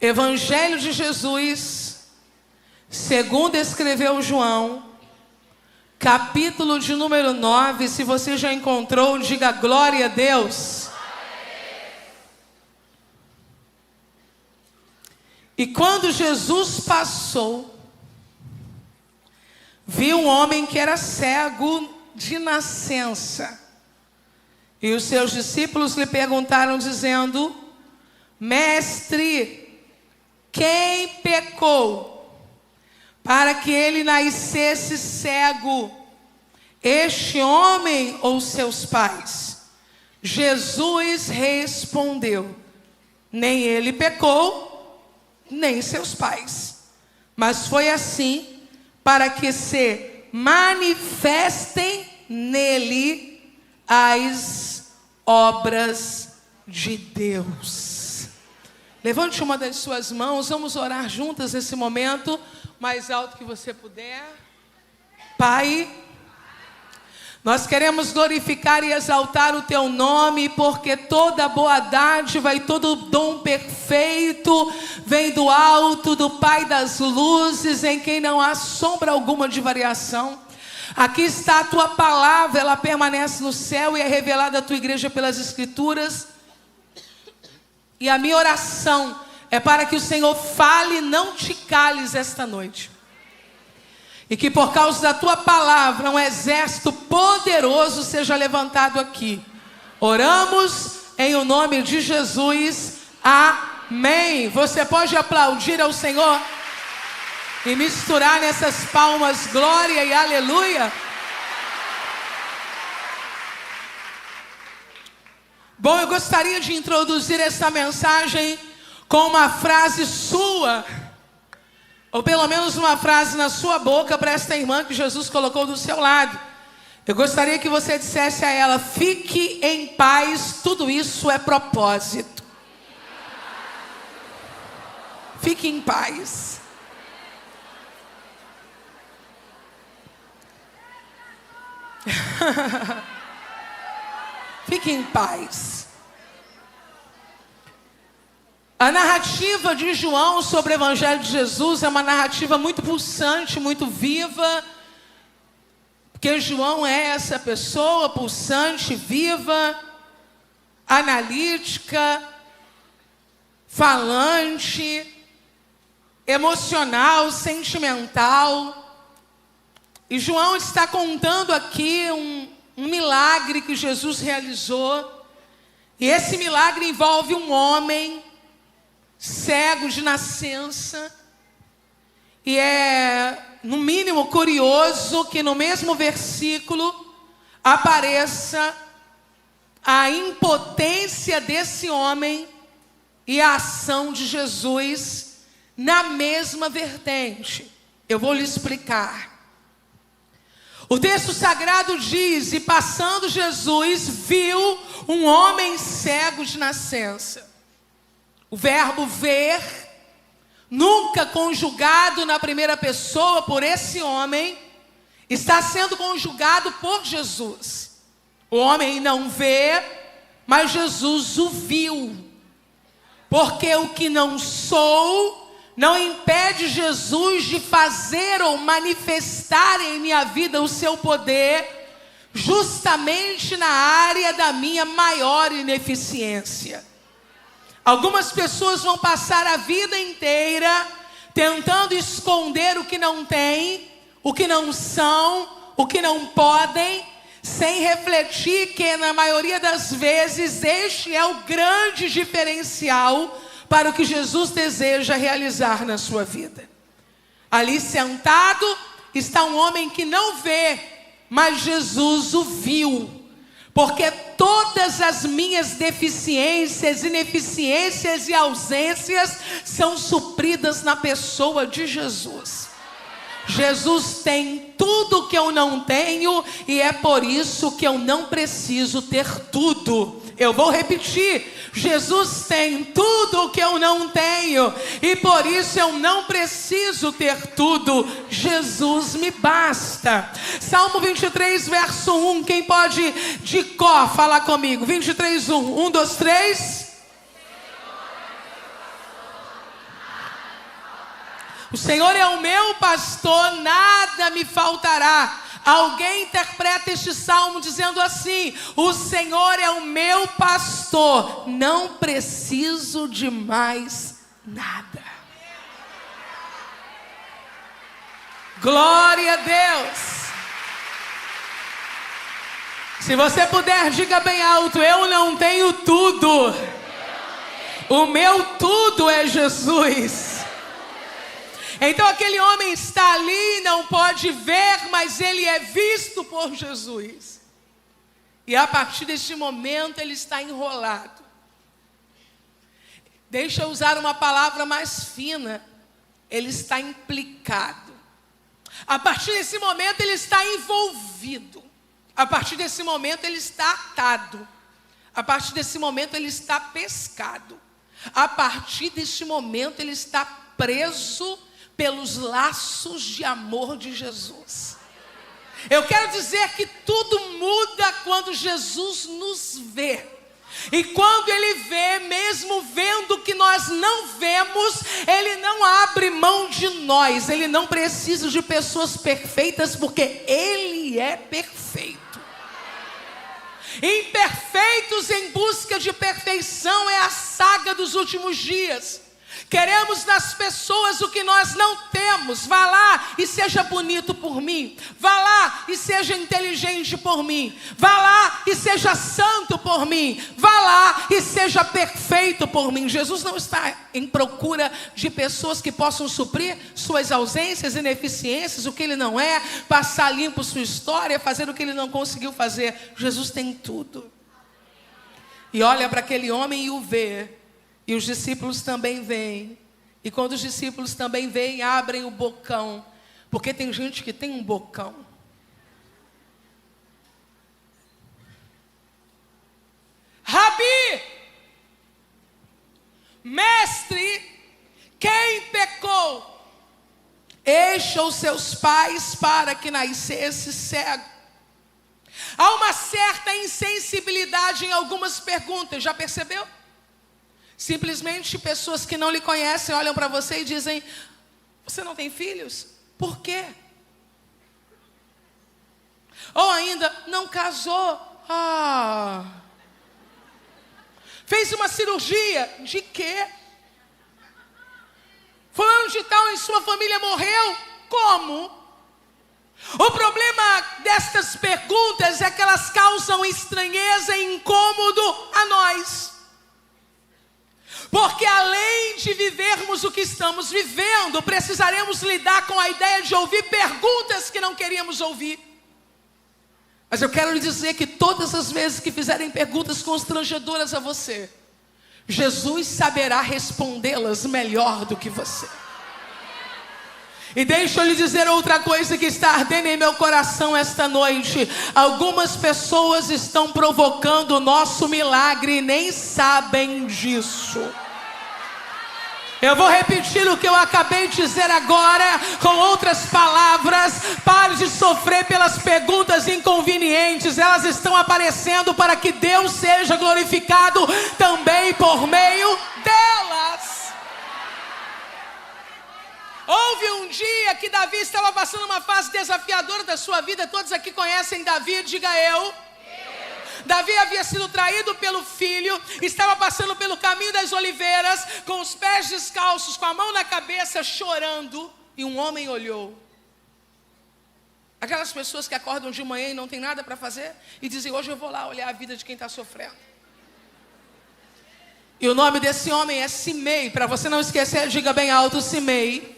Evangelho de Jesus, segundo escreveu João, capítulo de número 9. Se você já encontrou, diga glória a Deus. E quando Jesus passou, viu um homem que era cego de nascença. E os seus discípulos lhe perguntaram, dizendo: Mestre, quem pecou para que ele nascesse cego, este homem ou seus pais? Jesus respondeu: nem ele pecou, nem seus pais, mas foi assim para que se manifestem nele as obras de Deus. Levante uma das suas mãos, vamos orar juntas nesse momento, mais alto que você puder. Pai, nós queremos glorificar e exaltar o Teu nome, porque toda boa dádiva e todo dom perfeito vem do alto, do Pai das luzes, em quem não há sombra alguma de variação. Aqui está a Tua palavra, ela permanece no céu e é revelada à Tua igreja pelas Escrituras. E a minha oração é para que o Senhor fale, não te cales esta noite. E que por causa da Tua palavra, um exército poderoso seja levantado aqui. Oramos em o nome de Jesus. Amém. Você pode aplaudir ao Senhor e misturar nessas palmas glória e aleluia? Bom, eu gostaria de introduzir essa mensagem com uma frase sua, ou pelo menos uma frase na sua boca para esta irmã que Jesus colocou do seu lado. Eu gostaria que você dissesse a ela: fique em paz, tudo isso é propósito. Fique em paz. Fique em paz. A narrativa de João sobre o Evangelho de Jesus é uma narrativa muito pulsante, muito viva, porque João é essa pessoa pulsante, viva, analítica, falante, emocional, sentimental. E João está contando aqui um milagre que Jesus realizou. E esse milagre envolve um homem cego de nascença. E é, no mínimo, curioso que no mesmo versículo apareça a impotência desse homem e a ação de Jesus na mesma vertente. Eu vou lhe explicar. O texto sagrado diz: e passando Jesus, viu um homem cego de nascença. O verbo ver, nunca conjugado na primeira pessoa por esse homem, está sendo conjugado por Jesus. O homem não vê, mas Jesus o viu. Porque o que não sou não impede Jesus de fazer ou manifestar em minha vida o seu poder, justamente na área da minha maior ineficiência. Algumas pessoas vão passar a vida inteira tentando esconder o que não têm, o que não são, o que não podem, sem refletir que na maioria das vezes este é o grande diferencial para o que Jesus deseja realizar na sua vida. Ali sentado está um homem que não vê, mas Jesus o viu. Porque todas as minhas deficiências, ineficiências e ausências são supridas na pessoa de Jesus. Jesus tem tudo que eu não tenho e é por isso que eu não preciso ter tudo. Eu vou repetir: Jesus tem tudo o que eu não tenho e por isso eu não preciso ter tudo. Jesus me basta. Salmo 23, verso 1. Quem pode de cor falar comigo? 23, 1. 1, 2, 3. O Senhor é o meu pastor, nada me faltará. Alguém interpreta este salmo dizendo assim: o Senhor é o meu pastor, não preciso de mais nada. Glória a Deus. Se você puder, diga bem alto: eu não tenho tudo. O meu tudo é Jesus. Então aquele homem está ali, não pode ver, mas ele é visto por Jesus. E a partir deste momento ele está enrolado. Deixa eu usar uma palavra mais fina. Ele está implicado. A partir desse momento ele está envolvido. A partir desse momento ele está atado. A partir desse momento ele está pescado. A partir deste momento ele está preso pelos laços de amor de Jesus. Eu quero dizer que tudo muda quando Jesus nos vê. E quando Ele vê, mesmo vendo que nós não vemos, Ele não abre mão de nós. Ele não precisa de pessoas perfeitas, porque Ele é perfeito. Imperfeitos em busca de perfeição é a saga dos últimos dias. Queremos nas pessoas o que nós não temos. Vá lá e seja bonito por mim. Vá lá e seja inteligente por mim. Vá lá e seja santo por mim. Vá lá e seja perfeito por mim. Jesus não está em procura de pessoas que possam suprir suas ausências, ineficiências, o que ele não é, passar limpo sua história, fazer o que ele não conseguiu fazer. Jesus tem tudo. E olha para aquele homem e o vê. E os discípulos também vêm. E quando os discípulos também vêm, abrem o bocão. Porque tem gente que tem um bocão. Rabi, mestre, quem pecou? Este ou seus pais para que nascesse cego? Há uma certa insensibilidade em algumas perguntas, já percebeu? Simplesmente pessoas que não lhe conhecem olham para você e dizem: você não tem filhos? Por quê? Ou ainda, não casou? Fez uma cirurgia? De quê? Fulano de tal em sua família morreu? Como? O problema destas perguntas é que elas causam estranheza e incômodo a nós. Porque além de vivermos o que estamos vivendo, precisaremos lidar com a ideia de ouvir perguntas que não queríamos ouvir. Mas eu quero lhe dizer que todas as vezes que fizerem perguntas constrangedoras a você, Jesus saberá respondê-las melhor do que você. E deixa eu lhe dizer outra coisa que está ardendo em meu coração esta noite. Algumas pessoas estão provocando o nosso milagre e nem sabem disso. Eu vou repetir o que eu acabei de dizer agora, com outras palavras. Pare de sofrer pelas perguntas inconvenientes. Elas estão aparecendo para que Deus seja glorificado também por meio delas. Houve um dia que Davi estava passando uma fase desafiadora da sua vida. Todos aqui conhecem Davi, diga eu. Davi havia sido traído pelo filho, estava passando pelo caminho das oliveiras, com os pés descalços, com a mão na cabeça, chorando, e um homem olhou. Aquelas pessoas que acordam de manhã e não tem nada para fazer, e dizem: hoje eu vou lá olhar a vida de quem está sofrendo. E o nome desse homem é Simei. Para você não esquecer, diga bem alto: Simei.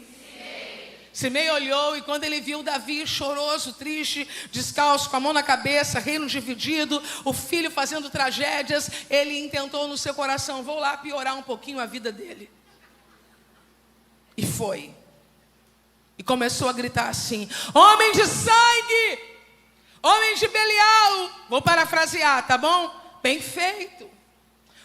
Simei olhou, e quando ele viu Davi choroso, triste, descalço, com a mão na cabeça, reino dividido, o filho fazendo tragédias, ele intentou no seu coração: vou lá piorar um pouquinho a vida dele. E foi. E começou a gritar assim: homem de sangue, homem de Belial. Vou parafrasear, tá bom? Bem feito.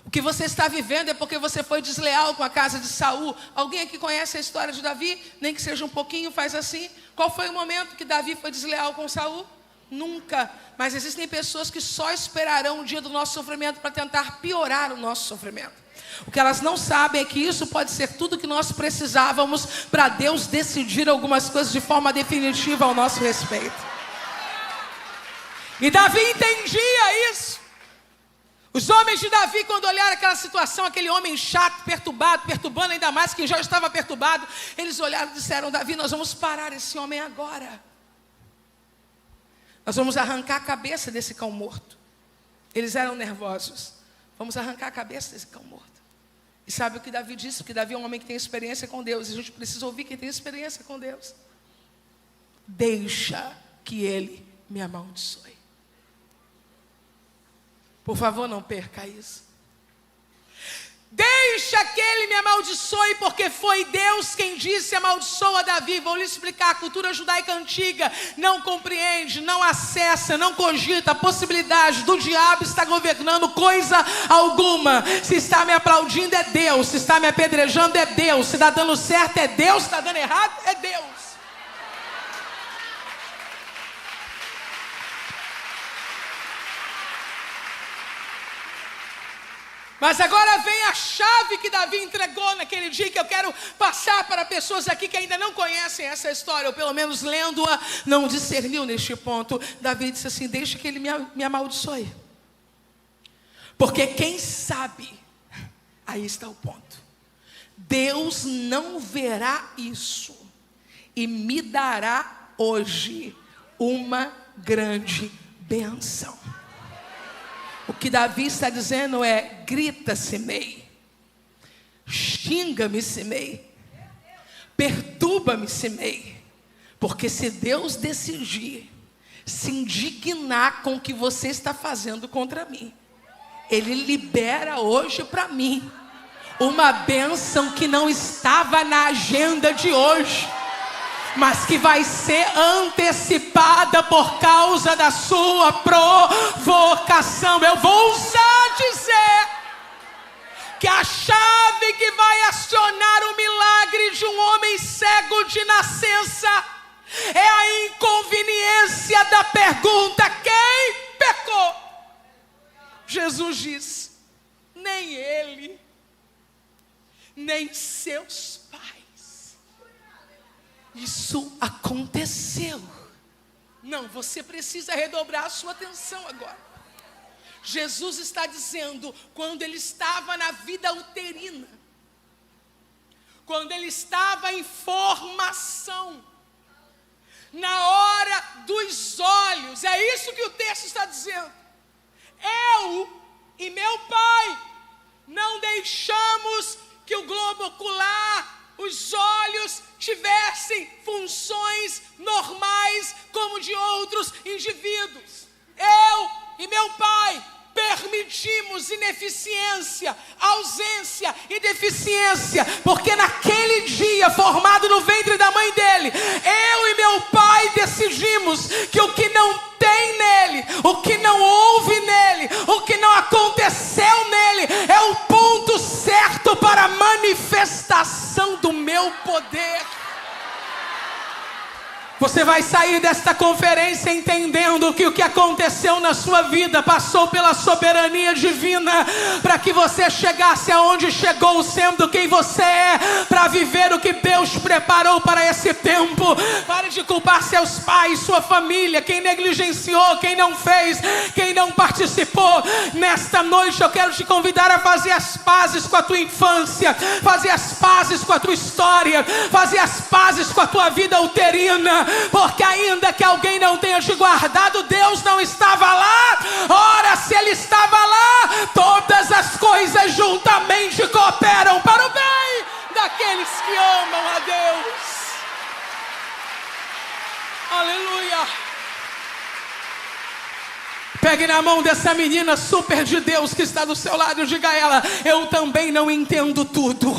O que você está vivendo é porque você foi desleal com a casa de Saul. Alguém aqui conhece a história de Davi? Nem que seja um pouquinho, faz assim. Qual foi o momento que Davi foi desleal com Saul? Nunca. Mas existem pessoas que só esperarão o dia do nosso sofrimento para tentar piorar o nosso sofrimento. O que elas não sabem é que isso pode ser tudo que nós precisávamos para Deus decidir algumas coisas de forma definitiva ao nosso respeito. E Davi entendia isso. Os homens de Davi, quando olharam aquela situação, aquele homem chato, perturbando ainda mais quem já estava perturbado, eles olharam e disseram: Davi, nós vamos parar esse homem agora. Nós vamos arrancar a cabeça desse cão morto. Eles eram nervosos. Vamos arrancar a cabeça desse cão morto. E sabe o que Davi disse? Porque Davi é um homem que tem experiência com Deus. E a gente precisa ouvir quem tem experiência com Deus. Deixa que ele me amaldiçoe. Por favor, não perca isso. Deixa que ele me amaldiçoe, porque foi Deus quem disse: amaldiçoa Davi. Vou lhe explicar, a cultura judaica antiga não compreende, não acessa, não cogita a possibilidade do diabo estar governando coisa alguma. Se está me aplaudindo é Deus, se está me apedrejando é Deus, se está dando certo é Deus, se está dando errado é Deus. Mas agora vem a chave que Davi entregou naquele dia, que eu quero passar para pessoas aqui que ainda não conhecem essa história, ou pelo menos lendo-a, não discerniu neste ponto. Davi disse assim: deixa que ele me amaldiçoe. Porque quem sabe, aí está o ponto, Deus não verá isso e me dará hoje uma grande bênção. O que Davi está dizendo é: grita, Simei, xinga-me, Simei, perturba-me, Simei, porque se Deus decidir se indignar com o que você está fazendo contra mim, Ele libera hoje para mim uma bênção que não estava na agenda de hoje, mas que vai ser antecipada por causa da sua provocação. Eu vou ousar dizer que a chave que vai acionar o milagre de um homem cego de nascença é a inconveniência da pergunta: quem pecou? Jesus diz: nem ele, nem seus pais. Isso aconteceu. Não, você precisa redobrar a sua atenção agora. Jesus está dizendo, quando ele estava na vida uterina, quando ele estava em formação, na hora dos olhos, é isso que o texto está dizendo. Eu e meu pai não deixamos que o globo ocular, os olhos, tivessem funções normais como de outros indivíduos. Eu e meu pai permitimos ineficiência, ausência e deficiência, porque naquele dia, formado no ventre da mãe dele, eu e meu pai decidimos que o que não tem nele, o que não houve nele, o que não aconteceu nele, é o ponto certo para a manifestação do meu poder. Você vai sair desta conferência entendendo que o que aconteceu na sua vida passou pela soberania divina, para que você chegasse aonde chegou, sendo quem você é, para viver o que Deus preparou para esse tempo. Pare de culpar seus pais, sua família, quem negligenciou, quem não fez, quem não participou. Nesta noite eu quero te convidar a fazer as pazes com a tua infância, fazer as pazes com a tua história, fazer as pazes com a tua vida uterina. Porque ainda que alguém não tenha te guardado, Deus não estava lá. Ora, se Ele estava lá, todas as coisas juntamente cooperam para o bem daqueles que amam a Deus. Aleluia. Pegue na mão dessa menina super de Deus que está do seu lado e diga a ela: eu também não entendo tudo,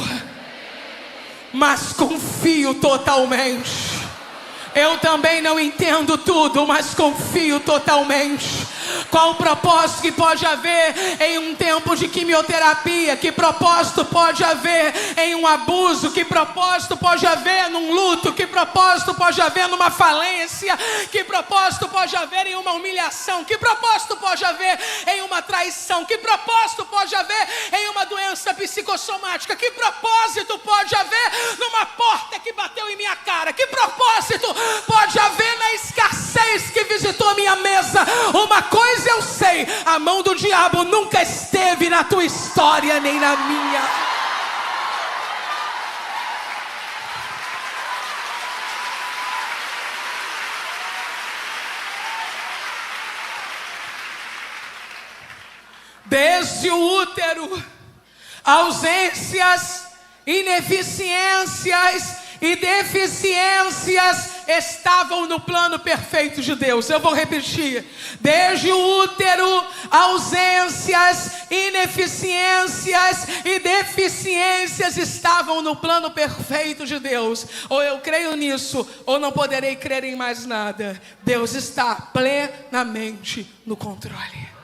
mas confio totalmente. Eu também não entendo tudo, mas confio totalmente. Qual o propósito que pode haver em um tempo de quimioterapia? Que propósito pode haver em um abuso? Que propósito pode haver num luto? Que propósito pode haver numa falência? Que propósito pode haver em uma humilhação? Que propósito pode haver em uma traição? Que propósito pode haver em uma doença psicossomática? Que propósito pode haver numa porta que bateu em minha cara? Que propósito pode haver na escassez que visitou a minha mesa? Uma coisa eu sei: a mão do diabo nunca esteve na tua história nem na minha. Desde o útero, ausências, ineficiências e deficiências estavam no plano perfeito de Deus. Eu vou repetir: desde o útero, ausências, ineficiências e deficiências estavam no plano perfeito de Deus. Ou eu creio nisso, ou não poderei crer em mais nada. Deus está plenamente no controle.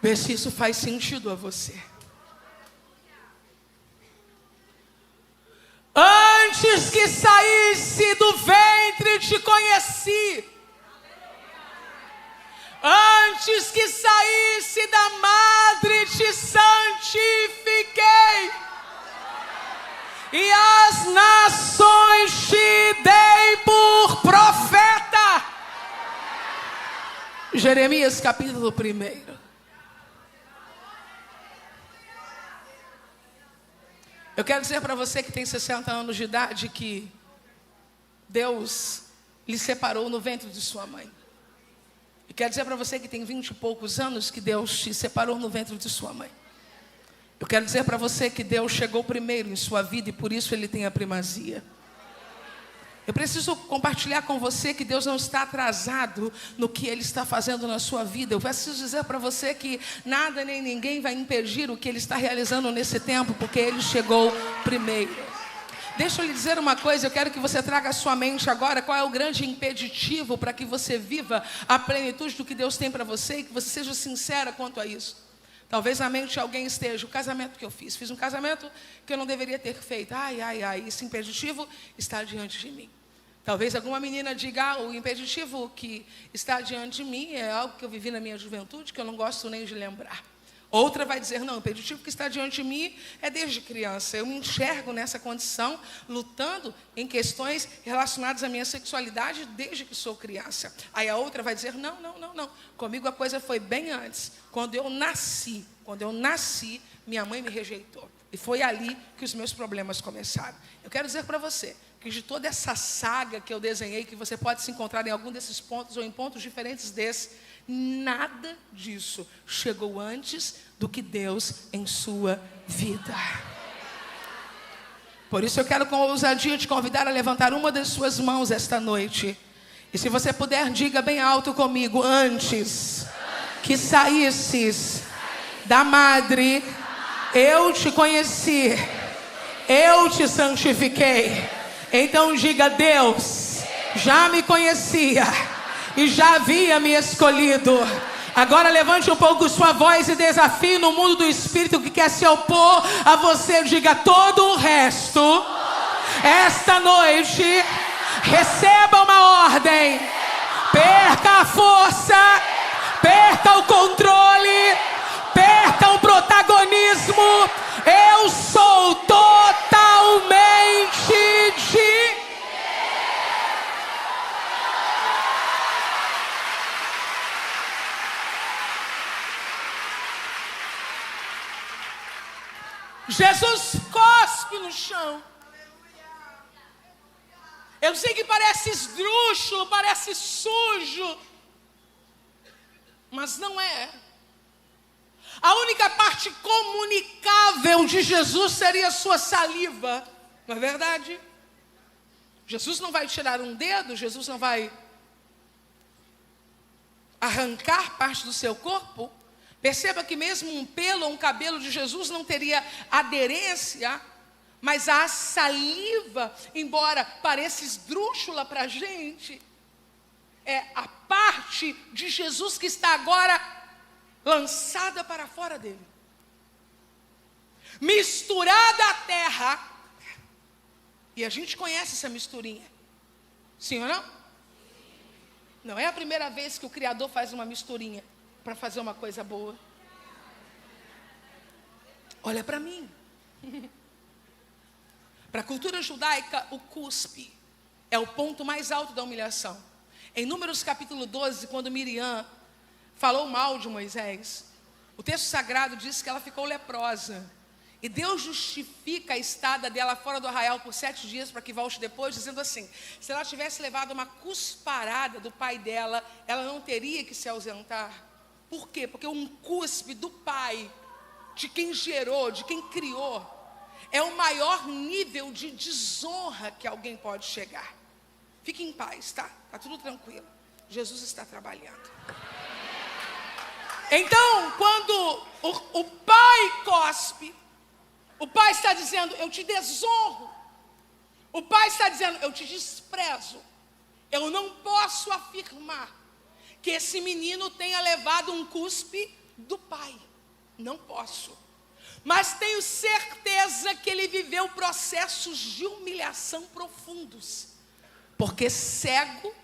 Vê se isso faz sentido a você. Antes que saísse do ventre te conheci. Antes que saísse da madre te santifiquei. E as nações te dei por profeta. Jeremias capítulo 1. Eu quero dizer para você que tem 60 anos de idade que Deus lhe separou no ventre de sua mãe. E quero dizer para você que tem 20 e poucos anos que Deus te separou no ventre de sua mãe. Eu quero dizer para você que Deus chegou primeiro em sua vida e por isso Ele tem a primazia. Eu preciso compartilhar com você que Deus não está atrasado no que Ele está fazendo na sua vida. Eu preciso dizer para você que nada nem ninguém vai impedir o que Ele está realizando nesse tempo, porque Ele chegou primeiro. Deixa eu lhe dizer uma coisa, eu quero que você traga à sua mente agora qual é o grande impeditivo para que você viva a plenitude do que Deus tem para você e que você seja sincera quanto a isso. Talvez na mente de alguém esteja: o casamento que eu fiz um casamento que eu não deveria ter feito. Esse impeditivo está diante de mim. Talvez alguma menina diga: o impeditivo que está diante de mim é algo que eu vivi na minha juventude, que eu não gosto nem de lembrar. Outra vai dizer: não, o impeditivo que está diante de mim é desde criança. Eu me enxergo nessa condição, lutando em questões relacionadas à minha sexualidade desde que sou criança. Aí a outra vai dizer: não. Comigo a coisa foi bem antes. Quando eu nasci, minha mãe me rejeitou. E foi ali que os meus problemas começaram. Eu quero dizer para você que de toda essa saga que eu desenhei, que você pode se encontrar em algum desses pontos ou em pontos diferentes desses, nada disso chegou antes do que Deus em sua vida. Por isso eu quero com ousadia te convidar a levantar uma das suas mãos esta noite. E se você puder, diga bem alto comigo: antes que saísses da madre, eu te conheci, eu te santifiquei. Então diga: Deus já me conhecia e já havia me escolhido. Agora levante um pouco sua voz e desafie no mundo do Espírito que quer se opor a você. Diga: todo o resto, esta noite, receba uma ordem. Perca a força, perca o controle, perca o protagonismo. Eu sou totalmente de... Jesus cospe no chão. Eu sei que parece esdrúxulo, parece sujo, mas não é. A única parte comunicável de Jesus seria a sua saliva, não é verdade? Jesus não vai tirar um dedo, Jesus não vai arrancar parte do seu corpo. Perceba que mesmo um pelo ou um cabelo de Jesus não teria aderência Mas a saliva, embora pareça esdrúxula para a gente, é a parte de Jesus que está agora lançada para fora dele. Misturada à terra. E a gente conhece essa misturinha. Sim ou não? Não é a primeira vez que o Criador faz uma misturinha para fazer uma coisa boa. Olha para mim. Para a cultura judaica, o cuspe é o ponto mais alto da humilhação. Em Números capítulo 12, quando Miriam falou mal de Moisés, o texto sagrado diz que ela ficou leprosa. E Deus justifica a estada dela fora do arraial por 7 dias para que volte depois, dizendo assim: se ela tivesse levado uma cusparada do pai dela, ela não teria que se ausentar. Por quê? Porque um cuspe do pai, de quem gerou, de quem criou, é o maior nível de desonra que alguém pode chegar. Fique em paz, tá? Tá tudo tranquilo. Jesus está trabalhando. Então, quando o pai cospe, o pai está dizendo: eu te desonro. O pai está dizendo: eu te desprezo. Eu não posso afirmar que esse menino tenha levado um cuspe do pai. Não posso. Mas tenho certeza que ele viveu processos de humilhação profundos. Porque cego,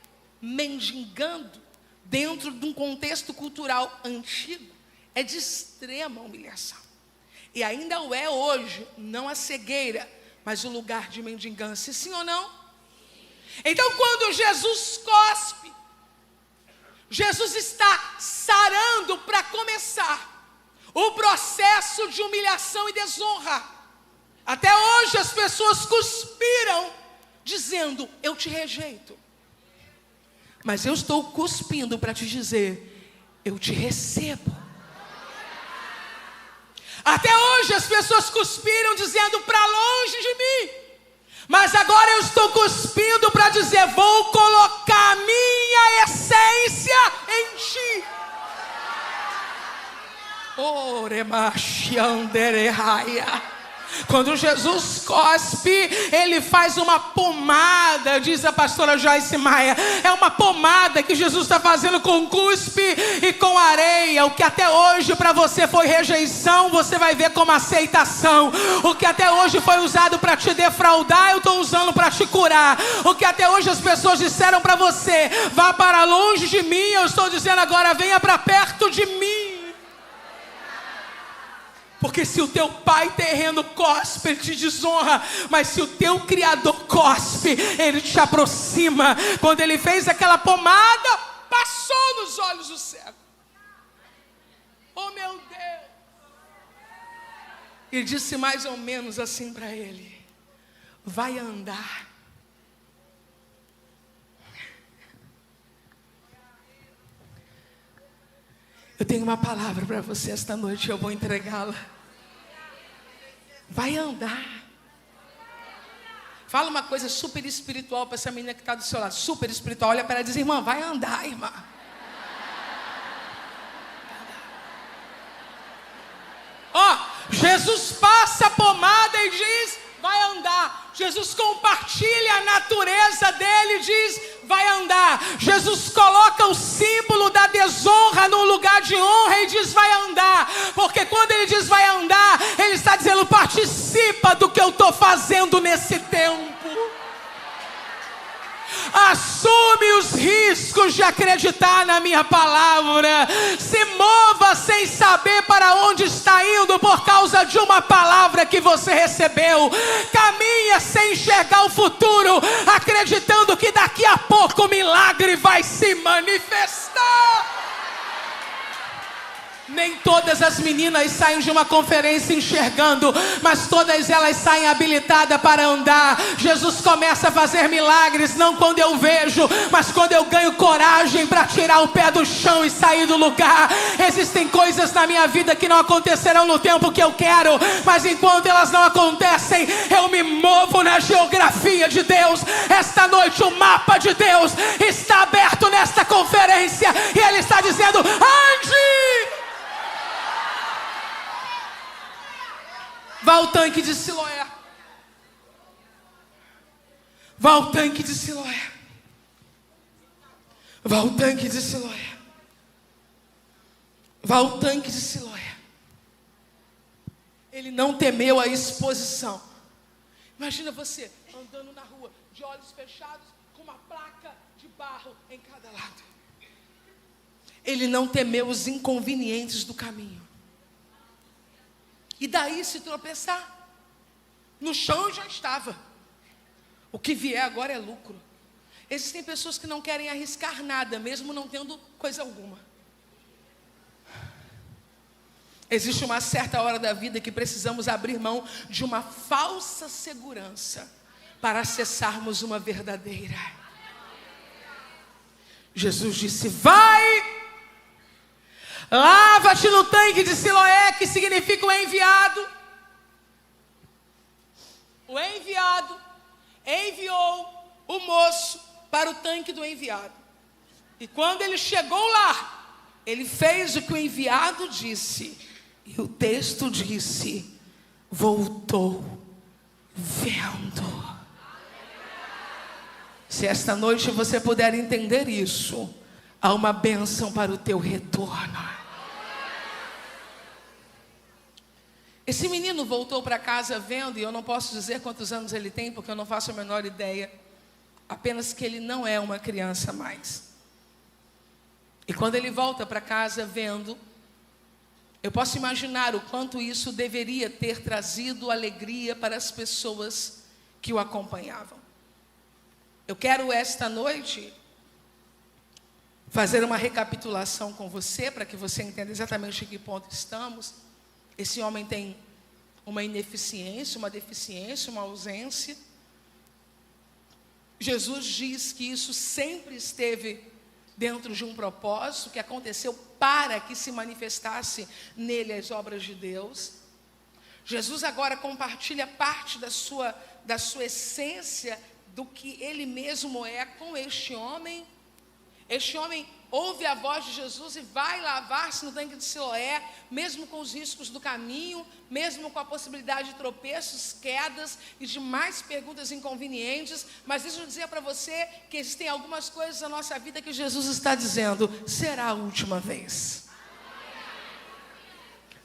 mendigando, dentro de um contexto cultural antigo, é de extrema humilhação. E ainda o é hoje, não a cegueira, mas o lugar de mendigância. Sim ou não? Então, quando Jesus cospe, Jesus está sarando para começar o processo de humilhação e desonra. Até hoje as pessoas cuspiram, dizendo: eu te rejeito. Mas eu estou cuspindo para te dizer: eu te recebo. Até hoje as pessoas cuspiram dizendo: para longe de mim. Mas agora eu estou cuspindo para dizer: vou colocar a minha essência em ti. Quando Jesus cospe, ele faz uma pomada, diz a pastora Joyce Maia. É uma pomada que Jesus está fazendo com cuspe e com areia. O que até hoje para você foi rejeição, você vai ver como aceitação. O que até hoje foi usado para te defraudar, eu estou usando para te curar. O que até hoje as pessoas disseram para você: vá para longe de mim, eu estou dizendo agora: venha para perto de mim. Porque se o teu pai terreno cospe, ele te desonra. Mas se o teu Criador cospe, ele te aproxima. Quando ele fez aquela pomada, passou nos olhos do cego. Oh meu Deus! E disse mais ou menos assim para ele: vai andar. Eu tenho uma palavra para você esta noite, eu vou entregá-la. Vai andar. Fala uma coisa super espiritual para essa menina que está do seu lado. Super espiritual. Olha para ela e diz: irmã, vai andar, irmã. Ó, Jesus passa a pomada e diz: vai andar. Jesus compartilha a natureza dele e diz: vai andar. Jesus coloca o símbolo da desonra no lugar de honra e diz: vai andar. Porque quando ele diz vai andar, ele está dizendo: participa do que eu estou fazendo nesse tempo. Assume os riscos de acreditar na minha palavra. Se mova sem saber para onde está indo por causa de uma palavra que você recebeu. Caminha sem enxergar o futuro, acreditando que daqui a pouco o milagre vai se manifestar. Nem todas as meninas saem de uma conferência enxergando, mas todas elas saem habilitadas para andar. Jesus começa a fazer milagres, não quando eu vejo, mas quando eu ganho coragem para tirar o pé do chão e sair do lugar. Existem coisas na minha vida que não acontecerão no tempo que eu quero, mas enquanto elas não acontecem, eu me movo na geografia de Deus. Esta noite o mapa de Deus está aberto nesta conferência e Ele está dizendo: ande! Vá ao tanque de Siloé. Vá ao tanque de Siloé. Vá ao tanque de Siloé. Vá ao tanque de Siloé. Ele não temeu a exposição. Imagina você andando na rua, de olhos fechados, com uma placa de barro em cada lado. Ele não temeu os inconvenientes do caminho. E daí se tropeçar? No chão já estava. O que vier agora é lucro. Existem pessoas que não querem arriscar nada, mesmo não tendo coisa alguma. Existe uma certa hora da vida que precisamos abrir mão de uma falsa segurança para acessarmos uma verdadeira. Jesus disse: vai, lava-te no tanque de Siloé, que significa o enviado. O enviado enviou o moço para o tanque do enviado. E quando ele chegou lá, ele fez o que o enviado disse. E o texto disse: voltou vendo. Se esta noite você puder entender isso, há uma bênção para o teu retorno. Esse menino voltou para casa vendo, e eu não posso dizer quantos anos ele tem, porque eu não faço a menor ideia. Apenas que ele não é uma criança mais. E quando ele volta para casa vendo, eu posso imaginar o quanto isso deveria ter trazido alegria para as pessoas que o acompanhavam. Eu quero esta noite fazer uma recapitulação com você, para que você entenda exatamente em que ponto estamos. Esse homem tem uma ineficiência, uma deficiência, uma ausência. Jesus diz que isso sempre esteve dentro de um propósito, que aconteceu para que se manifestasse nele as obras de Deus. Jesus agora compartilha parte da sua essência, do que ele mesmo é, com este homem. Este homem ouve a voz de Jesus e vai lavar-se no tanque de Siloé, mesmo com os riscos do caminho, mesmo com a possibilidade de tropeços, quedas e de mais perguntas inconvenientes. Mas deixa eu dizer para você que existem algumas coisas na nossa vida que Jesus está dizendo: será a última vez.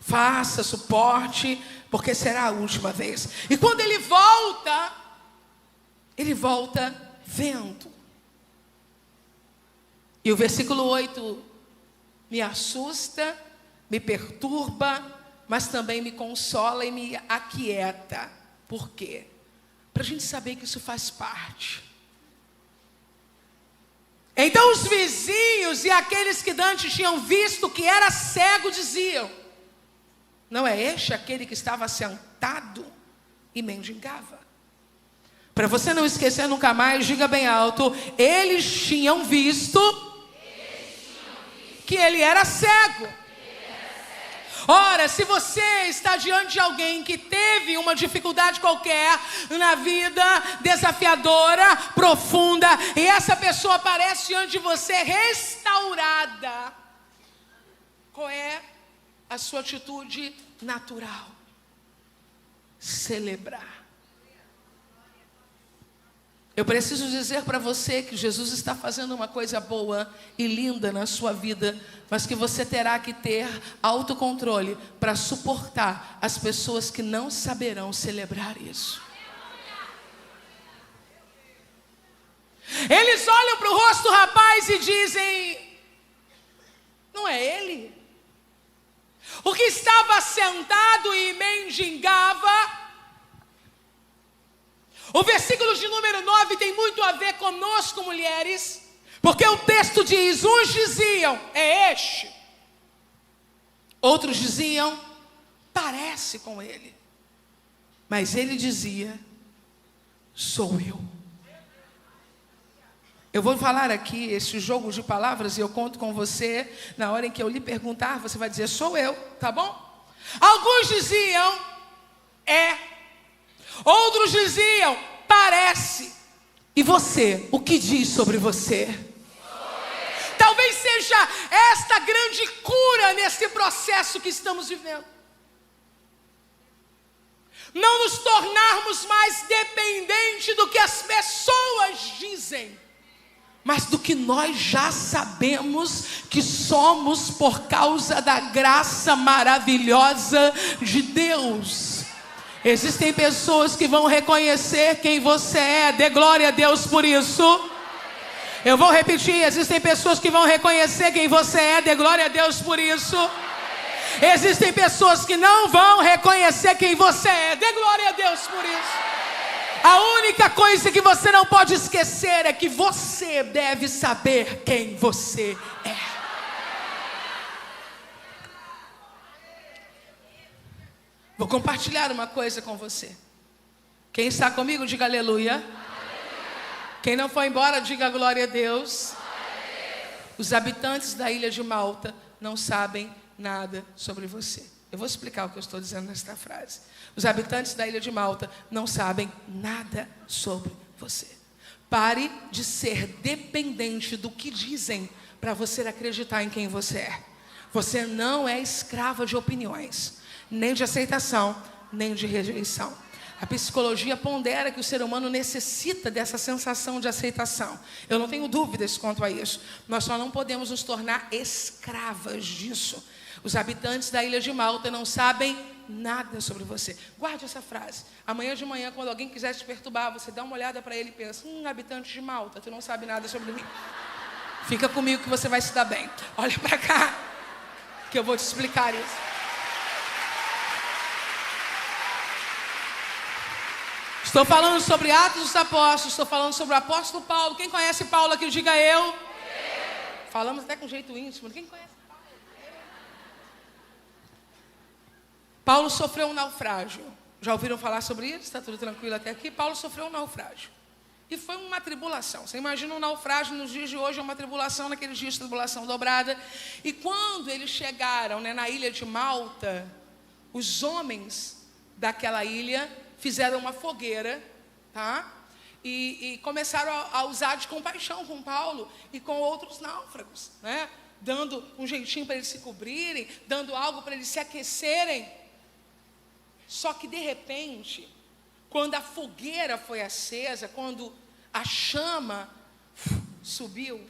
Faça, suporte, porque será a última vez. E quando ele volta vendo. E o versículo 8 me assusta, me perturba, mas também me consola e me aquieta. Por quê? Para a gente saber que isso faz parte. Então os vizinhos e aqueles que dantes tinham visto que era cego diziam: não é este aquele que estava sentado e mendigava? Para você não esquecer nunca mais, diga bem alto: eles tinham visto que ele era cego. Ora, se você está diante de alguém que teve uma dificuldade qualquer na vida, desafiadora, profunda, e essa pessoa aparece diante de você restaurada, qual é a sua atitude natural? Celebrar. Eu preciso dizer para você que Jesus está fazendo uma coisa boa e linda na sua vida, mas que você terá que ter autocontrole para suportar as pessoas que não saberão celebrar isso. Eles olham para o rosto do rapaz e dizem: não é ele? O que estava sentado e mendigava. O versículo de número 9 tem muito a ver conosco, mulheres, porque o texto diz: uns diziam, é este. Outros diziam, parece com ele. Mas ele dizia, sou eu. Eu vou falar aqui esse jogo de palavras e eu conto com você. Na hora em que eu lhe perguntar, você vai dizer, sou eu, tá bom? Alguns diziam, é. Outros diziam, parece. E você, o que diz sobre você? Talvez seja esta grande cura nesse processo que estamos vivendo. Não nos tornarmos mais dependentes do que as pessoas dizem, mas do que nós já sabemos que somos por causa da graça maravilhosa de Deus. Existem pessoas que vão reconhecer quem você é. Dê glória a Deus por isso. Eu vou repetir, existem pessoas que vão reconhecer quem você é. Dê glória a Deus por isso. Existem pessoas que não vão reconhecer quem você é. Dê glória a Deus por isso. A única coisa que você não pode esquecer é que você deve saber quem você é. Vou compartilhar uma coisa com você. Quem está comigo, diga aleluia. Quem não foi embora, diga glória a Deus. Os habitantes da ilha de Malta não sabem nada sobre você. Eu vou explicar o que eu estou dizendo nesta frase. Os habitantes da ilha de Malta não sabem nada sobre você. Pare de ser dependente do que dizem para você acreditar em quem você é. Você não é escrava de opiniões, nem de aceitação, nem de rejeição. A psicologia pondera que o ser humano necessita dessa sensação de aceitação. Eu não tenho dúvidas quanto a isso. Nós só não podemos nos tornar escravas disso. Os habitantes da ilha de Malta não sabem nada sobre você. Guarde essa frase. Amanhã de manhã, quando alguém quiser te perturbar, você dá uma olhada para ele e pensa: habitante de Malta, tu não sabe nada sobre mim. Fica comigo que você vai se dar bem. Olha para cá, que eu vou te explicar isso. Estou falando sobre Atos dos Apóstolos, estou falando sobre o apóstolo Paulo. Quem conhece Paulo aqui, diga eu. Falamos até com jeito íntimo. Quem conhece Paulo? Paulo sofreu um naufrágio. Já ouviram falar sobre isso? Está tudo tranquilo até aqui? Paulo sofreu um naufrágio. E foi uma tribulação. Você imagina um naufrágio nos dias de hoje, é uma tribulação, naqueles dias, tribulação dobrada. E quando eles chegaram, na ilha de Malta, os homens daquela ilha fizeram uma fogueira, tá? E começaram a usar de compaixão com Paulo e com outros náufragos, né? Dando um jeitinho para eles se cobrirem, dando algo para eles se aquecerem. Só que de repente, quando a fogueira foi acesa, quando a chama subiu,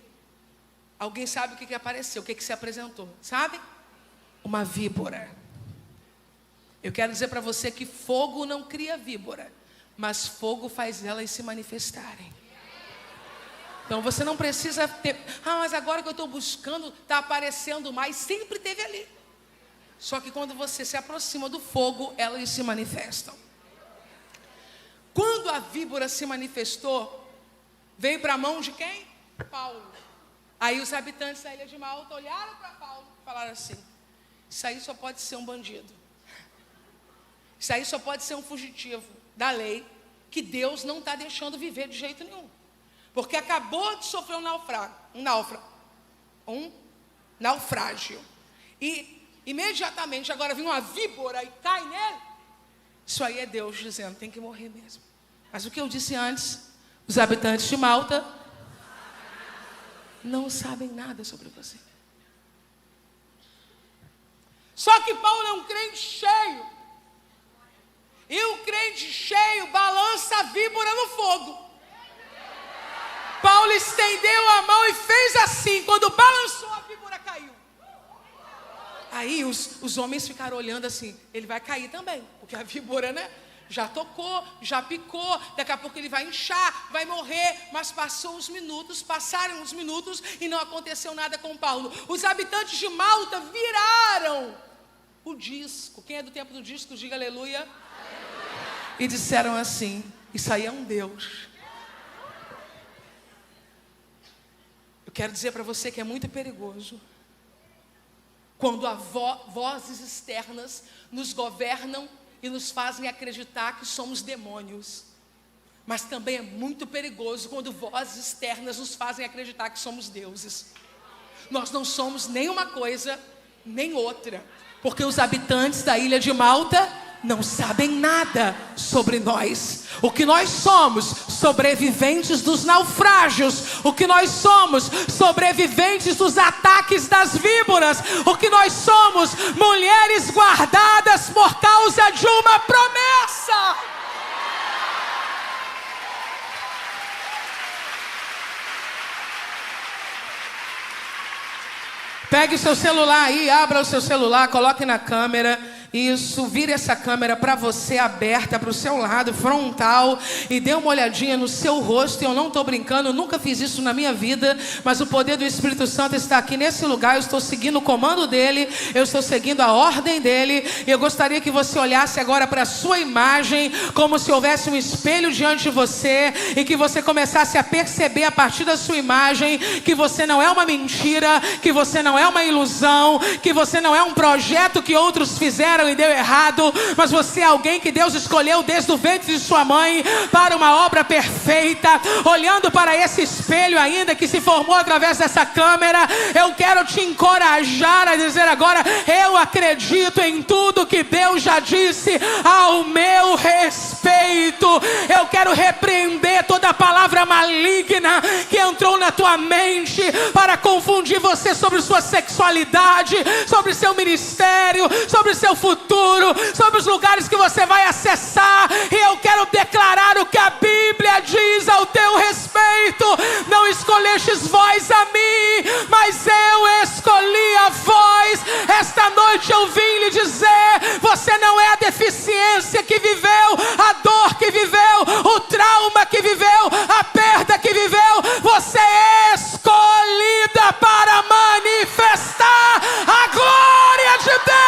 alguém sabe o que apareceu, o que se apresentou, sabe? Uma víbora. Eu quero dizer para você que fogo não cria víbora, mas fogo faz elas se manifestarem. Então você não precisa ter, mas agora que eu estou buscando, está aparecendo mais, sempre teve ali. Só que quando você se aproxima do fogo, elas se manifestam. Quando a víbora se manifestou, veio para a mão de quem? Paulo. Aí os habitantes da ilha de Malta olharam para Paulo e falaram assim: isso aí só pode ser um bandido. Isso aí só pode ser um fugitivo da lei, que Deus não está deixando viver de jeito nenhum. Porque acabou de sofrer um naufrágio. E imediatamente agora vem uma víbora e cai nele. Isso aí é Deus dizendo: tem que morrer mesmo. Mas o que eu disse antes, os habitantes de Malta não sabem nada sobre você. Só que Paulo é um crente cheio. E o crente cheio balança a víbora no fogo. Paulo estendeu a mão e fez assim. Quando balançou, a víbora caiu. Aí os homens ficaram olhando assim: ele vai cair também, porque a víbora, já tocou, já picou, daqui a pouco ele vai inchar, vai morrer. Mas passaram os minutos e não aconteceu nada com Paulo. Os habitantes de Malta viraram o disco. Quem é do tempo do disco, diga aleluia. E disseram assim: isso aí é um Deus. Eu quero dizer para você que é muito perigoso quando vozes externas nos governam e nos fazem acreditar que somos demônios. Mas também é muito perigoso quando vozes externas nos fazem acreditar que somos deuses. Nós não somos nem uma coisa, nem outra. Porque os habitantes da ilha de Malta não sabem nada sobre nós. O que nós somos? Sobreviventes dos naufrágios. O que nós somos? Sobreviventes dos ataques das víboras. O que nós somos? Mulheres guardadas por causa de uma promessa. Pegue seu celular aí, abra o seu celular, coloque na câmera. Isso, vire essa câmera para você aberta, para o seu lado, frontal, e dê uma olhadinha no seu rosto. Eu não estou brincando, eu nunca fiz isso na minha vida, mas o poder do Espírito Santo está aqui nesse lugar. Eu estou seguindo o comando dele, eu estou seguindo a ordem dele, e eu gostaria que você olhasse agora para a sua imagem, como se houvesse um espelho diante de você, e que você começasse a perceber a partir da sua imagem, que você não é uma mentira, que você não é uma ilusão, que você não é um projeto que outros fizeram e deu errado, mas você é alguém que Deus escolheu desde o ventre de sua mãe para uma obra perfeita. Olhando para esse espelho ainda que se formou através dessa câmera, eu quero te encorajar a dizer agora: eu acredito em tudo que Deus já disse ao meu respeito. Eu quero repreender toda palavra maligna que entrou na tua mente para confundir você sobre sua sexualidade, sobre seu ministério, sobre seu futuro, sobre os lugares que você vai acessar. E eu quero declarar o que a Bíblia diz ao teu respeito: não escolhestes vós a mim, mas eu escolhi a vós. Esta noite eu vim lhe dizer: você não é a deficiência que viveu, a dor que viveu, o trauma que viveu, a perda que viveu. Você é escolhida para manifestar a glória de Deus.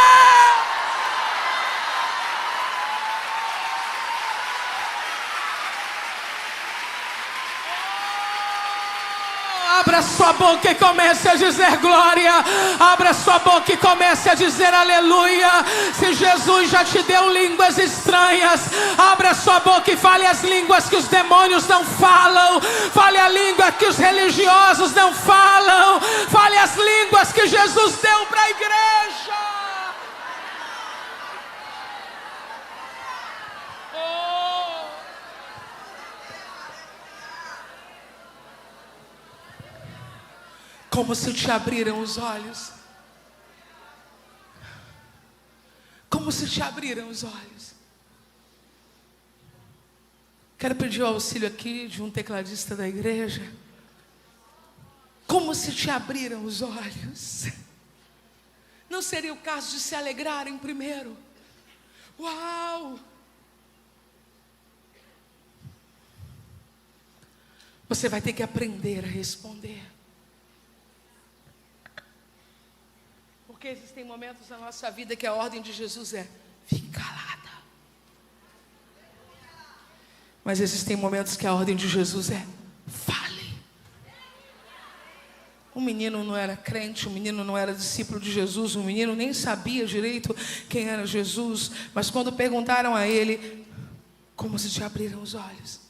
Abra sua boca e comece a dizer glória. Abra sua boca e comece a dizer aleluia. Se Jesus já te deu línguas estranhas, abra sua boca e fale as línguas que os demônios não falam. Fale a língua que os religiosos não falam. Fale as línguas que Jesus deu para a igreja. Como se te abriram os olhos. Como se te abriram os olhos. Quero pedir o auxílio aqui de um tecladista da igreja. Como se te abriram os olhos. Não seria o caso de se alegrarem primeiro? Uau! Você vai ter que aprender a responder. Porque existem momentos na nossa vida que a ordem de Jesus é: fique calada. Mas existem momentos que a ordem de Jesus é: fale. O menino não era crente, o menino não era discípulo de Jesus, o menino nem sabia direito quem era Jesus. Mas quando perguntaram a ele: como se te abriram os olhos?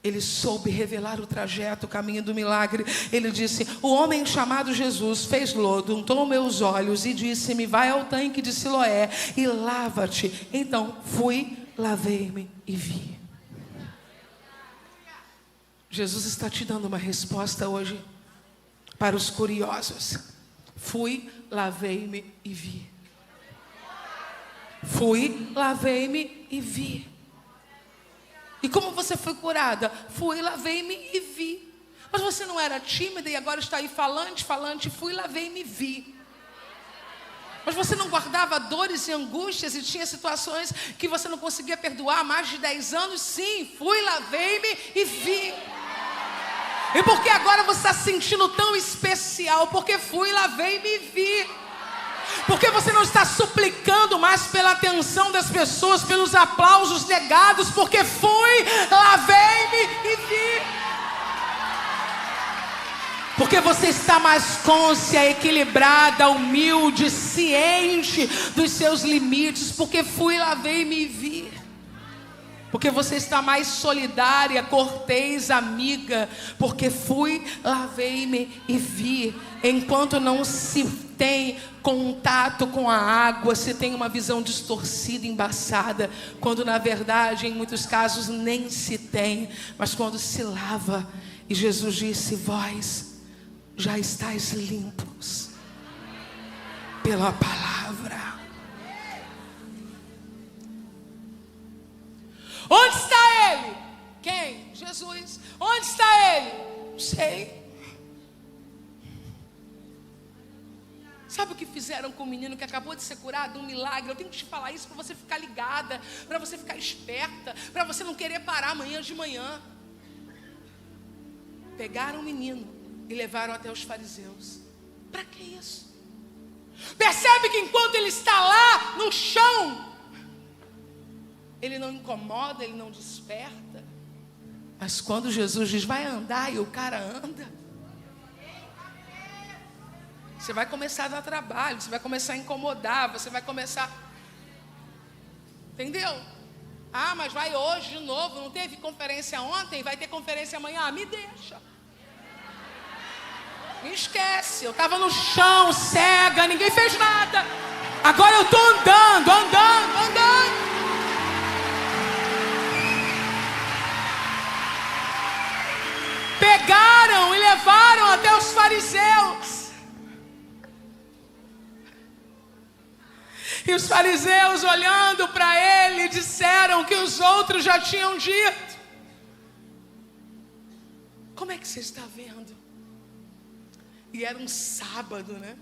Ele soube revelar o trajeto, o caminho do milagre. Ele disse: o homem chamado Jesus fez lodo, untou meus olhos e disse-me: vai ao tanque de Siloé e lava-te. Então fui, lavei-me e vi. Jesus está te dando uma resposta hoje para os curiosos. Fui, lavei-me e vi. Fui, lavei-me e vi. E como você foi curada? Fui, lavei-me e vi. Mas você não era tímida e agora está aí falante. Fui, lavei-me e vi. Mas você não guardava dores e angústias e tinha situações que você não conseguia perdoar há mais de 10 anos? Sim, fui, lavei-me e vi. E por que agora você está se sentindo tão especial? Porque fui, lavei-me e vi. Porque você não está suplicando mais pela atenção das pessoas, pelos aplausos negados, porque fui, lavei-me e vi. Porque você está mais côncia, equilibrada, humilde, ciente dos seus limites, porque fui, lavei-me e vi. Porque você está mais solidária, cortês, amiga, porque fui, lavei-me e vi. Enquanto não se tem contato com a água, se tem uma visão distorcida, embaçada, quando na verdade, em muitos casos, nem se tem, mas quando se lava. E Jesus disse: vós já estáis limpos pela palavra. Onde está ele? Quem? Jesus. Onde está ele? Não sei. Sabe o que fizeram com o menino que acabou de ser curado? Um milagre. Eu tenho que te falar isso para você ficar ligada, para você ficar esperta, para você não querer parar amanhã de manhã. Pegaram o menino e levaram até os fariseus. Para que isso? Percebe que enquanto ele está lá no chão, ele não incomoda, ele não desperta. Mas quando Jesus diz, vai andar, e o cara anda, você vai começar a dar trabalho, você vai começar a incomodar, você vai começar... Entendeu? Ah, mas vai hoje de novo, não teve conferência ontem, vai ter conferência amanhã. Me deixa. Me esquece, eu estava no chão, cega, ninguém fez nada. Agora eu estou andando. Pegaram e levaram até os fariseus. E os fariseus, olhando para ele, disseram que os outros já tinham dito. Como é que você está vendo? E era um sábado, né?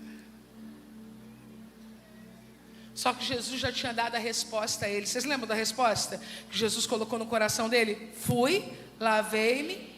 Só que Jesus já tinha dado a resposta a ele. Vocês lembram da resposta que Jesus colocou no coração dele? Fui, lavei-me.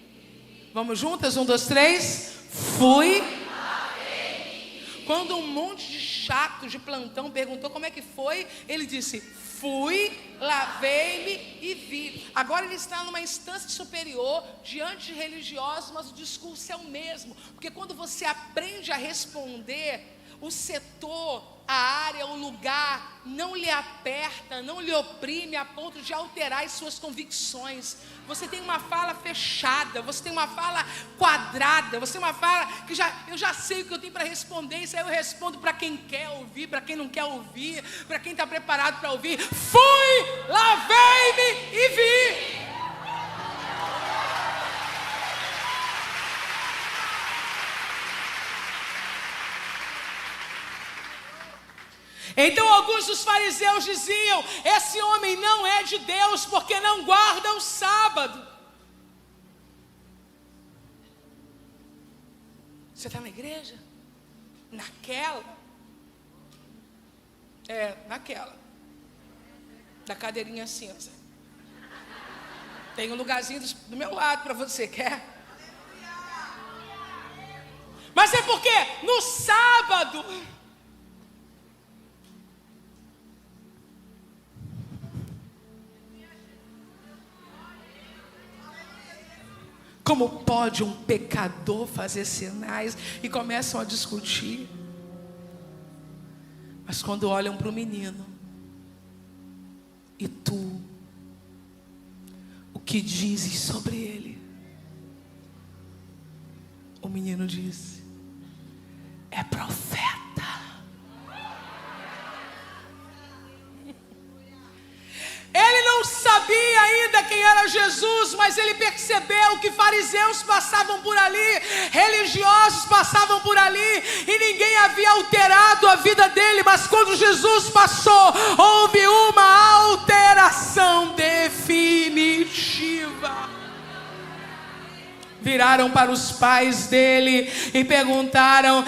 Vamos juntas? 1, 2, 3. Fui, lavei-me. Quando um monte de chato de plantão perguntou como é que foi, ele disse, fui, lavei-me e vi. Agora ele está numa instância superior, diante de religiosos, mas o discurso é o mesmo. Porque quando você aprende a responder, o setor, a área, o lugar, não lhe aperta, não lhe oprime a ponto de alterar as suas convicções. Você tem uma fala fechada, você tem uma fala quadrada, você tem uma fala que eu já sei o que eu tenho para responder, isso aí eu respondo para quem quer ouvir, para quem não quer ouvir, para quem está preparado para ouvir. Fui, lavei-me e vi. Então alguns dos fariseus diziam, esse homem não é de Deus porque não guarda o sábado. Você está na igreja? Naquela? Naquela. Da cadeirinha cinza. Tem um lugarzinho do meu lado para você, quer? Mas é porque no sábado... Como pode um pecador fazer sinais? E começam a discutir. Mas quando olham para o menino, e tu, o que dizes sobre ele? O menino diz, é profeta. Ele não sabia ainda quem era Jesus, mas ele percebeu que fariseus passavam por ali, religiosos passavam por ali, e ninguém havia alterado a vida dele. Mas quando Jesus passou, houve uma alteração definitiva. Viraram para os pais dele e perguntaram,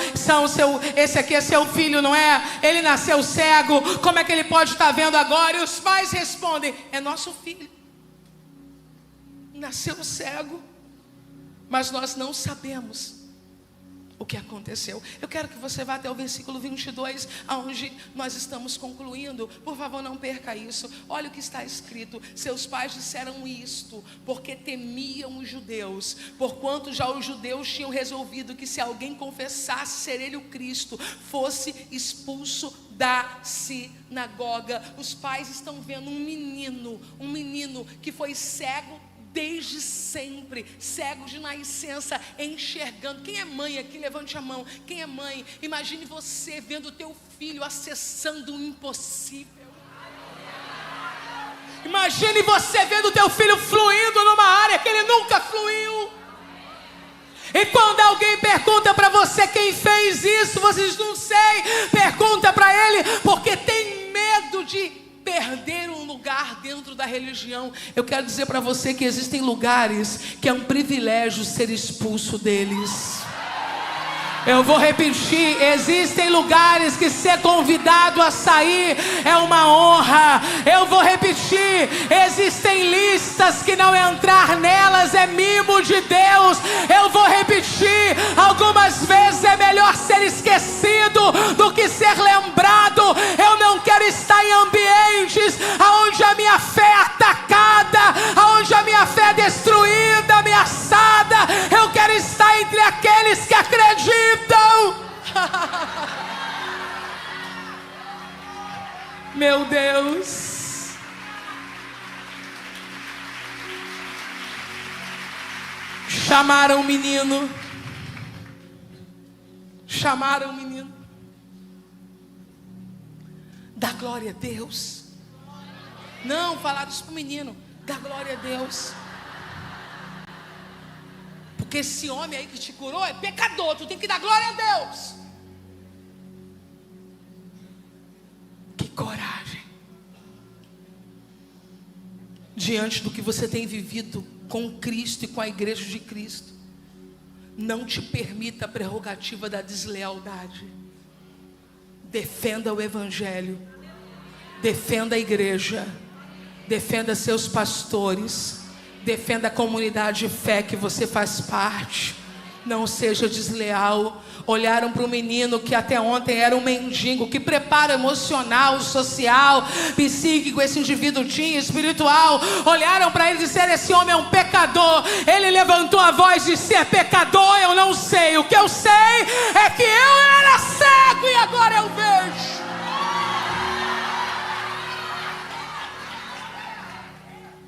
esse aqui é seu filho, não é? Ele nasceu cego, como é que ele pode estar vendo agora? E os pais respondem, é nosso filho. Nasceu cego, mas nós não sabemos o que aconteceu. Eu quero que você vá até o versículo 22, onde nós estamos concluindo. Por favor, não perca isso. Olha o que está escrito. Seus pais disseram isto porque temiam os judeus, porquanto já os judeus tinham resolvido que se alguém confessasse ser ele o Cristo, fosse expulso da sinagoga. Os pais estão vendo um menino que foi cego desde sempre, cego de nascença, enxergando. Quem é mãe aqui? Levante a mão. Quem é mãe? Imagine você vendo o teu filho acessando o impossível. Imagine você vendo o teu filho fluindo numa área que ele nunca fluiu. E quando alguém pergunta para você quem fez isso, você diz, não sei. Pergunta para ele, porque tem medo de perder um lugar dentro da religião. Eu quero dizer para você que existem lugares que é um privilégio ser expulso deles. Eu vou repetir, existem lugares que ser convidado a sair é uma honra. Eu vou repetir, existem listas que não entrar nelas é mimo de Deus. Eu vou repetir, algumas vezes é melhor ser esquecido do que ser lembrado. Eu não quero estar em ambientes onde a minha fé é atacada, onde a minha fé é destruída, ameaçada. Eu quero estar entre aqueles que acreditam. Meu Deus. Chamaram o menino. Chamaram o menino. Dá glória a Deus. Não, falaram isso para o menino. Dá glória a Deus. Porque esse homem aí que te curou é pecador. Tu tem que dar glória a Deus. Que coragem. Diante do que você tem vivido com Cristo e com a igreja de Cristo, não te permita a prerrogativa da deslealdade. Defenda o evangelho. Defenda a igreja. Defenda seus pastores. Defenda a comunidade de fé que você faz parte. Não seja desleal. Olharam para o menino que até ontem era um mendigo. Que preparo emocional, social, psíquico esse indivíduo tinha, espiritual. Olharam para ele e disseram: esse homem é um pecador. Ele levantou a voz e disse: é pecador, eu não sei. O que eu sei é que eu era cego e agora eu vejo.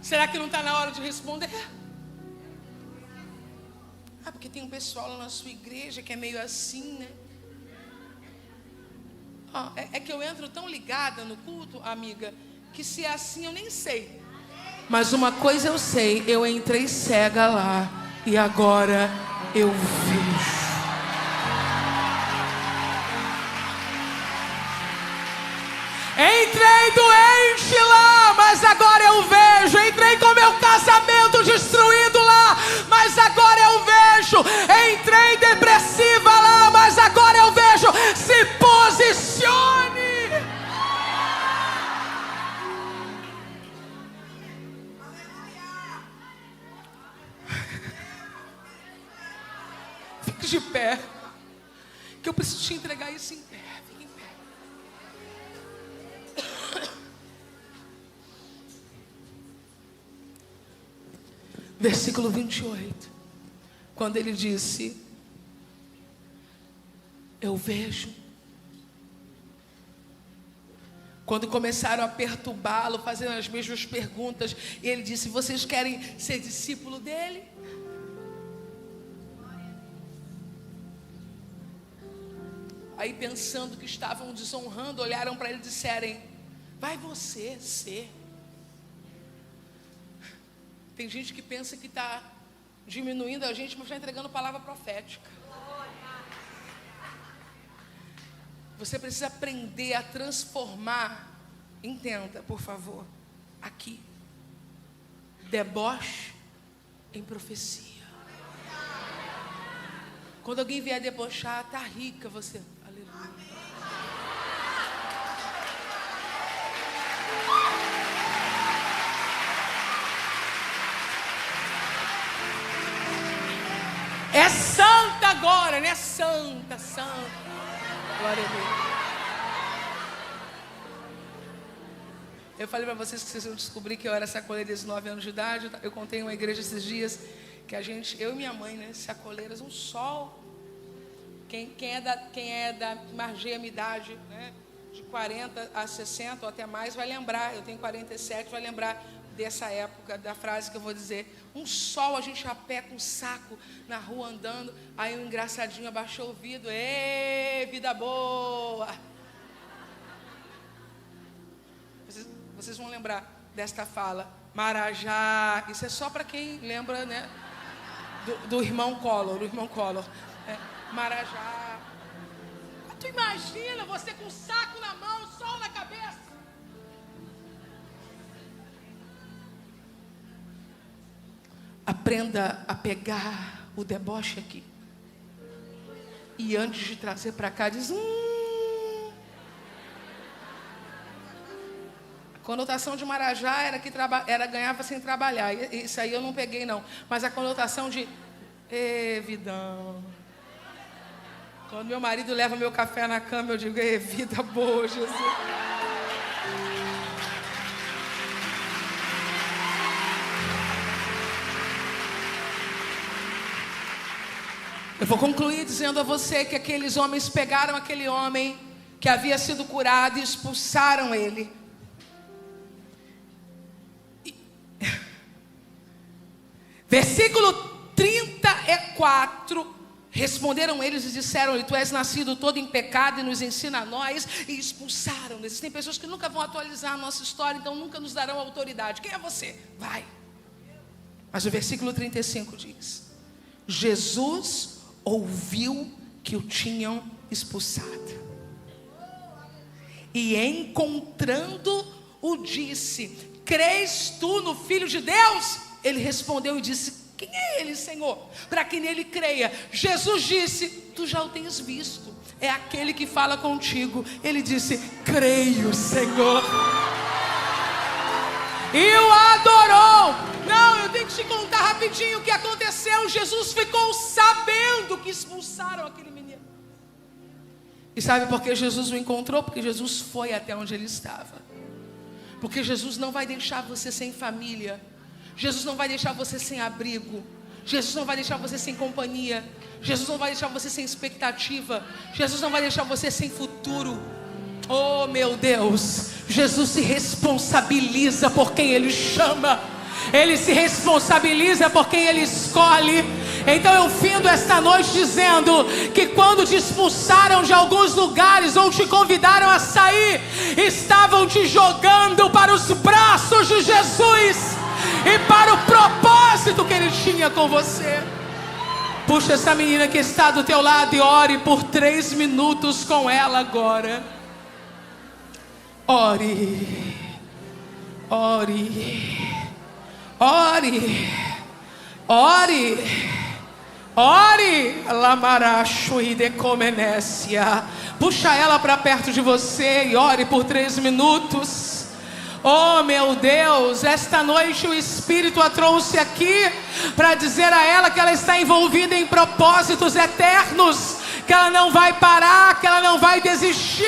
Será que não está na hora de responder? Ah, porque tem um pessoal lá na sua igreja que é meio assim, né? É que eu entro tão ligada no culto, amiga, que se é assim eu nem sei. Mas uma coisa eu sei, eu entrei cega lá e agora eu vejo. Entrei doente lá, mas agora eu vejo. Entrei com meu casamento destruído lá, mas agora eu vejo. Entrei depressiva lá, mas agora eu vejo. Se posicione. Fique de pé, que eu preciso te entregar isso em pé. Fique em pé. Versículo 28, quando ele disse: eu vejo. Quando começaram a perturbá-lo, fazendo as mesmas perguntas, ele disse: vocês querem ser discípulo dele? Aí, pensando que estavam desonrando, olharam para ele e disseram: vai você ser. Tem gente que pensa que está diminuindo a gente, mas está entregando palavra profética. Você precisa aprender a transformar. Entenda, por favor, aqui, deboche em profecia. Quando alguém vier debochar, tá rica você. Aleluia. É santa agora, né? Santa. Glória a Deus. Eu falei para vocês que vocês iam descobrir que eu era sacoleira de 19 anos de idade. Eu contei em uma igreja esses dias que a gente, eu e minha mãe, né, sacoleiras, um sol. Quem é da margem a minha idade, né, de 40 a 60 ou até mais, vai lembrar. Eu tenho 47, vai lembrar dessa época, da frase que eu vou dizer. Um sol, a gente a pé com um saco na rua andando. Aí um engraçadinho abaixou o vidro: ê, vida boa. Vocês vão lembrar desta fala: Marajá. Isso é só para quem lembra, né, do irmão Collor. Marajá. Tu imagina você com um saco na mão, sol na cabeça. Aprenda a pegar o deboche aqui. E antes de trazer para cá, diz... A conotação de Marajá era que ganhava sem trabalhar. Isso aí eu não peguei, não. Mas a conotação de... vidão. Quando meu marido leva meu café na cama, eu digo, vida boa, Jesus. Eu vou concluir dizendo a você que aqueles homens pegaram aquele homem que havia sido curado e expulsaram ele. Versículo 34, responderam eles e disseram-lhe, tu és nascido todo em pecado e nos ensina a nós, e expulsaram. Existem pessoas que nunca vão atualizar a nossa história, então nunca nos darão autoridade. Quem é você? Vai. Mas o versículo 35 diz, Jesus ouviu que o tinham expulsado. E encontrando-o disse, crês tu no Filho de Deus? Ele respondeu e disse, quem é ele, Senhor? Para que nele creia. Jesus disse, tu já o tens visto. É aquele que fala contigo. Ele disse, creio, Senhor. E o adorou. Não, eu tenho que te contar rapidinho o que aconteceu. Jesus ficou sabendo que expulsaram aquele menino. E sabe por que Jesus o encontrou? Porque Jesus foi até onde ele estava. Porque Jesus não vai deixar você sem família. Jesus não vai deixar você sem abrigo. Jesus não vai deixar você sem companhia. Jesus não vai deixar você sem expectativa. Jesus não vai deixar você sem futuro. Oh, meu Deus. Jesus se responsabiliza por quem Ele chama. Ele se responsabiliza por quem Ele escolhe. Então eu findo esta noite dizendo que quando te expulsaram de alguns lugares ou te convidaram a sair, estavam te jogando para os braços de Jesus e para o propósito que Ele tinha com você. Puxa essa menina que está do teu lado e ore por 3 minutos com ela agora. Ore, ore, ore, ore, ore. Lamaracho e decomenécia. Puxa ela para perto de você e ore por 3 minutos. Oh, meu Deus, esta noite o Espírito a trouxe aqui para dizer a ela que ela está envolvida em propósitos eternos, que ela não vai parar, que ela não vai desistir.